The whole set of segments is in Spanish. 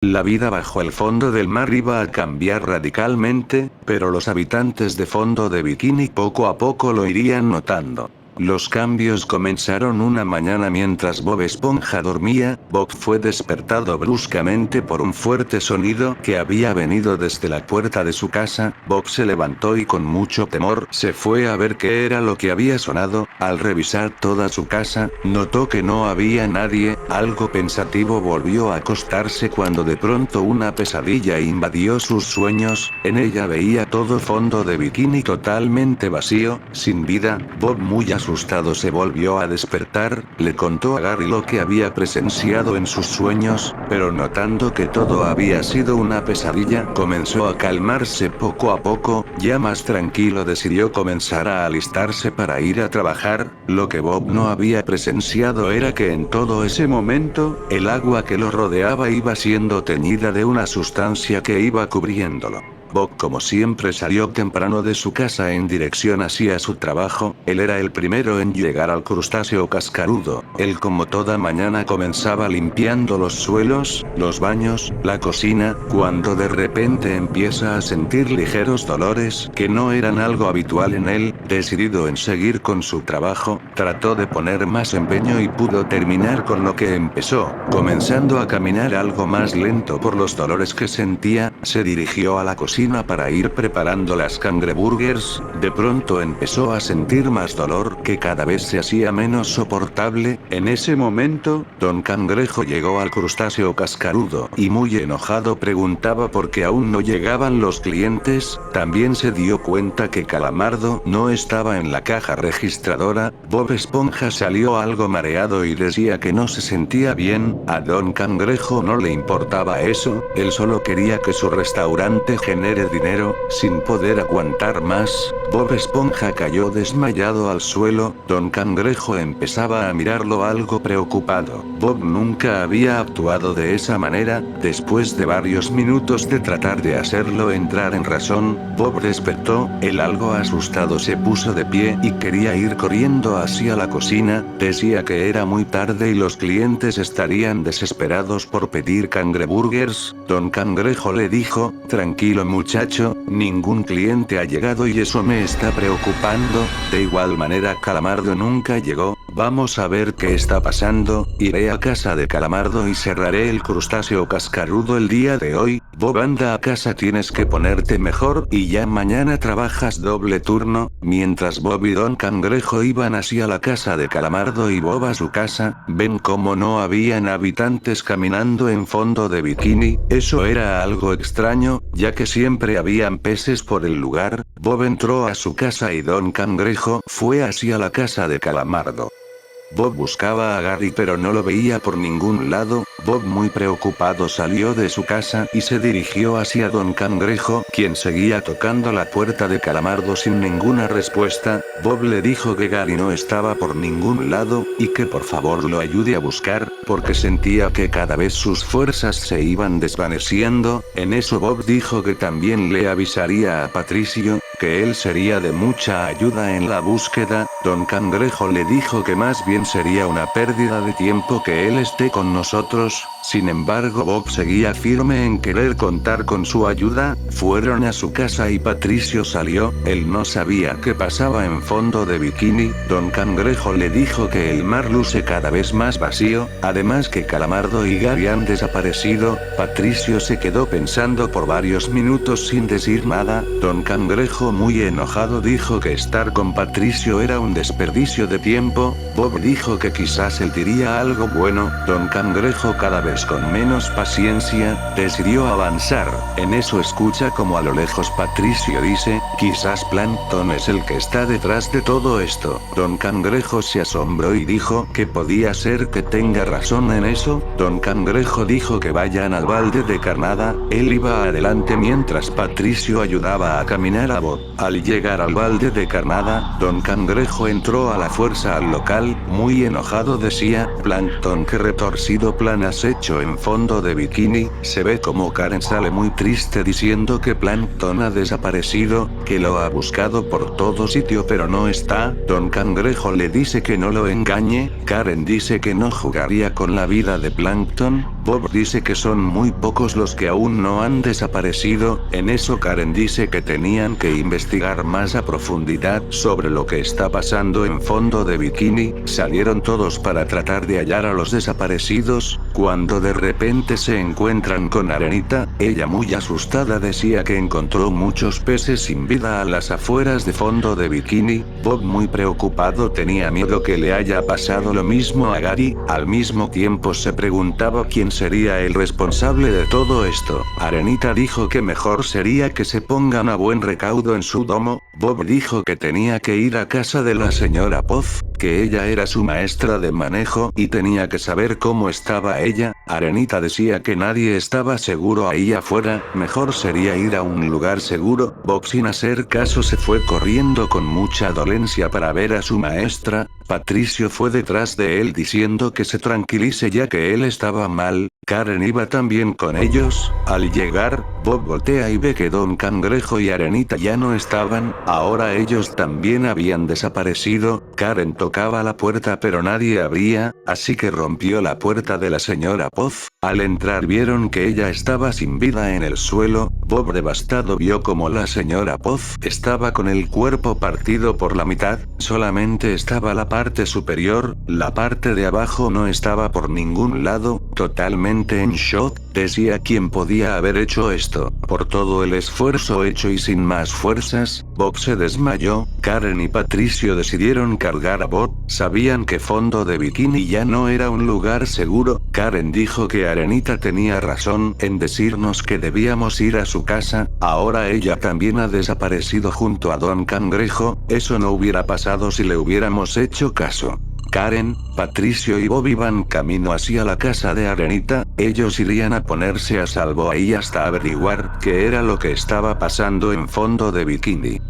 La vida bajo el fondo del mar iba a cambiar radicalmente, pero los habitantes de Fondo de Bikini poco a poco lo irían notando. Los cambios comenzaron una mañana mientras Bob Esponja dormía. Bob fue despertado bruscamente por un fuerte sonido que había venido desde la puerta de su casa. Bob se levantó y con mucho temor se fue a ver qué era lo que había sonado. Al revisar toda su casa, notó que no había nadie. Algo pensativo volvió a acostarse cuando de pronto una pesadilla invadió sus sueños. En ella veía todo Fondo de Bikini totalmente vacío, sin vida. Bob, muy asustado, se volvió a despertar, le contó a Gary lo que había presenciado en sus sueños, pero notando que todo había sido una pesadilla, comenzó a calmarse poco a poco. Ya más tranquilo, decidió comenzar a alistarse para ir a trabajar. Lo que Bob no había presenciado era que en todo ese momento, el agua que lo rodeaba iba siendo teñida de una sustancia que iba cubriéndolo. Bob, como siempre, salió temprano de su casa en dirección hacia su trabajo. Él era el primero en llegar al crustáceo cascarudo. Él, como toda mañana, comenzaba limpiando los suelos, los baños, la cocina, cuando de repente empieza a sentir ligeros dolores que no eran algo habitual en él. Decidido en seguir con su trabajo, trató de poner más empeño y pudo terminar con lo que empezó. Comenzando a caminar algo más lento por los dolores que sentía, se dirigió a la cocina para ir preparando las cangreburgers. De pronto empezó a sentir más dolor que cada vez se hacía menos soportable. En ese momento, Don Cangrejo llegó al crustáceo cascarudo y muy enojado preguntaba por qué aún no llegaban los clientes. También se dio cuenta que Calamardo no estaba en la caja registradora. Bob Esponja salió algo mareado y decía que no se sentía bien. A Don Cangrejo no le importaba eso, él solo quería que su restaurante genere dinero. Sin poder aguantar más, Bob Esponja cayó desmayado al suelo. Don Cangrejo empezaba a mirarlo algo preocupado. Bob nunca había actuado de esa manera. Después de varios minutos de tratar de hacerlo entrar en razón, Bob despertó. Él, algo asustado, se puso de pie y quería ir corriendo hacia la cocina. Decía que era muy tarde y los clientes estarían desesperados por pedir cangreburgers. Don Cangrejo le dijo: tranquilo muchacho, ningún cliente ha llegado y eso me está preocupando. De igual manera, Calamardo nunca llegó. Vamos a ver qué está pasando. Iré a casa de Calamardo y cerraré el crustáceo cascarudo el día de hoy. Bob, anda a casa, tienes que ponerte mejor y ya mañana trabajas doble turno. Mientras Bob y Don Cangrejo iban hacia la casa de Calamardo y Bob a su casa, ven cómo no habían habitantes caminando en Fondo de Bikini. Eso era algo extraño, ya que siempre habían peces por el lugar. Bob entró a su casa y Don Cangrejo fue hacia la casa de Calamardo. Bob buscaba a Gary pero no lo veía por ningún lado. Bob, muy preocupado, salió de su casa y se dirigió hacia Don Cangrejo, quien seguía tocando la puerta de Calamardo sin ninguna respuesta. Bob le dijo que Gary no estaba por ningún lado, y que por favor lo ayude a buscar, porque sentía que cada vez sus fuerzas se iban desvaneciendo. En eso Bob dijo que también le avisaría a Patricio, que él sería de mucha ayuda en la búsqueda. Don Cangrejo le dijo que más bien sería una pérdida de tiempo que él esté con nosotros. Sin embargo, Bob seguía firme en querer contar con su ayuda. Fueron a su casa y Patricio salió. Él no sabía qué pasaba en Fondo de Bikini. Don Cangrejo le dijo que el mar luce cada vez más vacío, además que Calamardo y Gary han desaparecido. Patricio se quedó pensando por varios minutos sin decir nada. Don Cangrejo, muy enojado, dijo que estar con Patricio era un desperdicio de tiempo. Bob dijo que quizás él diría algo bueno. Don Cangrejo, cada vez con menos paciencia, decidió avanzar. En eso escucha como a lo lejos Patricio dice: quizás Plankton es el que está detrás de todo esto. Don Cangrejo se asombró y dijo que podía ser que tenga razón en eso. Don Cangrejo dijo que vayan al balde de carnada. Él iba adelante mientras Patricio ayudaba a caminar a Bob. Al llegar al balde de carnada, Don Cangrejo entró a la fuerza al local. Muy enojado decía: Plankton, qué retorcido plan has hecho en Fondo de Bikini. Se ve como Karen sale muy triste diciendo que Plankton ha desaparecido, que lo ha buscado por todo sitio pero no está. Don Cangrejo le dice que no lo engañe. Karen dice que no jugaría con la vida de Plankton. Bob dice que son muy pocos los que aún no han desaparecido. En eso Karen dice que tenían que investigar más a profundidad sobre lo que está pasando en Fondo de Bikini. Salieron todos para tratar de hallar a los desaparecidos, cuando de repente se encuentran con Arenita. Ella muy asustada decía que encontró muchos peces sin vida a las afueras de Fondo de Bikini. Bob muy preocupado tenía miedo que le haya pasado lo mismo a Gary. Al mismo tiempo se preguntaba quién sería el responsable de todo esto. Arenita dijo que mejor sería que se pongan a buen recaudo en su domo. Bob dijo que tenía que ir a casa de la señora Puff, que ella era su maestra de manejo y tenía que saber cómo estaba ella. Arenita decía que nadie estaba seguro ahí afuera, mejor sería ir a un lugar seguro. Bob sin hacer caso se fue corriendo con mucha dolencia para ver a su maestra. Patricio fue detrás de él diciendo que se tranquilice ya que él estaba mal. Karen iba también con ellos. Al llegar, Bob voltea y ve que Don Cangrejo y Arenita ya no estaban, ahora ellos también habían desaparecido. Karen tocaba la puerta pero nadie abría, así que rompió la puerta de la señora Puff. Al entrar vieron que ella estaba sin vida en el suelo. Bob devastado vio como la señora Puff estaba con el cuerpo partido por la mitad, solamente estaba la parte superior, la parte de abajo no estaba por ningún lado. Totalmente en shock, decía quién podía haber hecho esto. Por todo el esfuerzo hecho y sin más fuerzas, Bob se desmayó. Karen y Patricio decidieron cargar a Bob, sabían que Fondo de Bikini ya no era un lugar seguro. Karen dijo que Arenita tenía razón en decirnos que debíamos ir a su casa, ahora ella también ha desaparecido junto a Don Cangrejo, eso no hubiera pasado si le hubiéramos hecho caso. Karen, Patricio y Bob iban camino hacia la casa de Arenita, ellos irían a ponerse a salvo ahí hasta averiguar qué era lo que estaba pasando en Fondo de Bikini.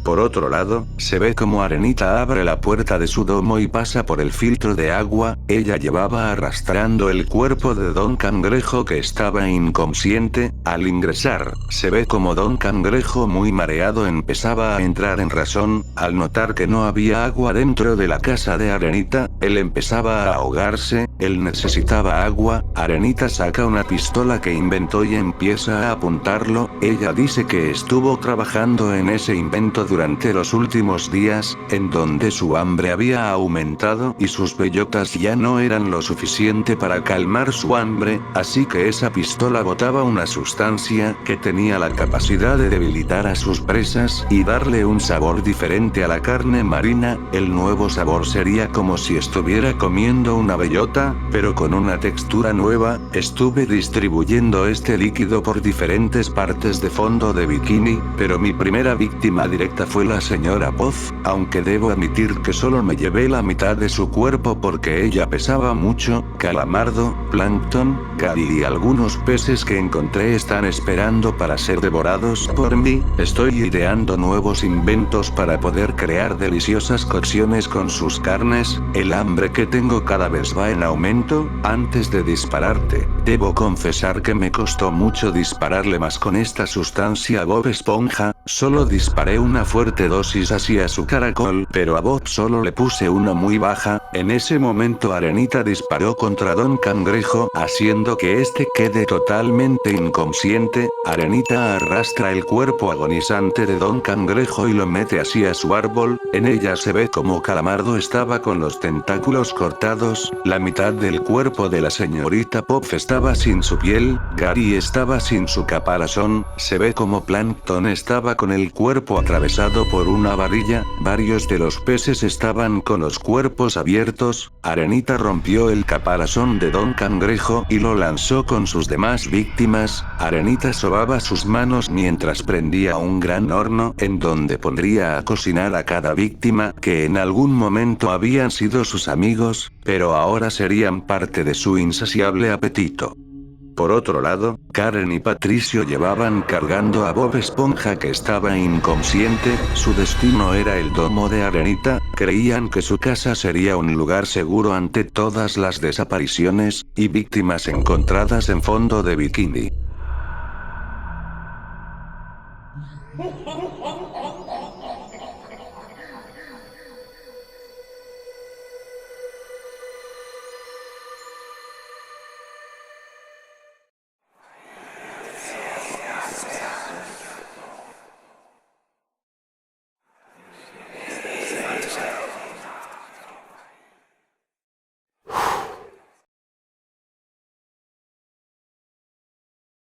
Por otro lado, se ve como Arenita abre la puerta de su domo y pasa por el filtro de agua. Ella llevaba arrastrando el cuerpo de Don Cangrejo que estaba inconsciente. Al ingresar, se ve como Don Cangrejo muy mareado empezaba a entrar en razón. Al notar que no había agua dentro de la casa de Arenita, él empezaba a ahogarse. Él necesitaba agua. Arenita saca una pistola que inventó y empieza a apuntarlo. Ella dice que estuvo trabajando en ese invento durante los últimos días, en donde su hambre había aumentado y sus bellotas ya no eran lo suficiente para calmar su hambre, así que esa pistola botaba una sustancia que tenía la capacidad de debilitar a sus presas y darle un sabor diferente a la carne marina. El nuevo sabor sería como si estuviera comiendo una bellota, pero con una textura nueva. Estuve distribuyendo este líquido por diferentes partes de Fondo de Bikini, pero mi primera víctima directa fue la señora Puff, aunque debo admitir que solo me llevé la mitad de su cuerpo porque ella pesaba mucho. Calamardo, plancton, Gary y algunos peces que encontré están esperando para ser devorados por mí. Estoy ideando nuevos inventos para poder crear deliciosas cocciones con sus carnes. El hambre que tengo cada vez va en aumento. Antes de dispararte, debo confesar que me costó mucho dispararle más con esta sustancia a Bob Esponja. Solo disparé una fuerte dosis hacia su caracol, pero a Bob solo le puse una muy baja. En ese momento Arenita disparó contra Don Cangrejo, haciendo que este quede totalmente inconsciente. Arenita arrastra el cuerpo agonizante de Don Cangrejo y lo mete hacia su árbol. En ella se ve como Calamardo estaba con los tentáculos cortados, la mitad del cuerpo de la señorita Puff estaba sin su piel, Gary estaba sin su caparazón, se ve como Plankton estaba con el cuerpo atravesado por una varilla, varios de los peces estaban con los cuerpos abiertos. Arenita rompió el caparazón de Don Cangrejo y lo lanzó con sus demás víctimas. Arenita sobaba sus manos mientras prendía un gran horno en donde pondría a cocinar a cada víctima que en algún momento habían sido sus amigos, pero ahora serían parte de su insaciable apetito. Por otro lado, Karen y Patricio llevaban cargando a Bob Esponja que estaba inconsciente. Su destino era el domo de Arenita. Creían que su casa sería un lugar seguro ante todas las desapariciones y víctimas encontradas en Fondo de Bikini.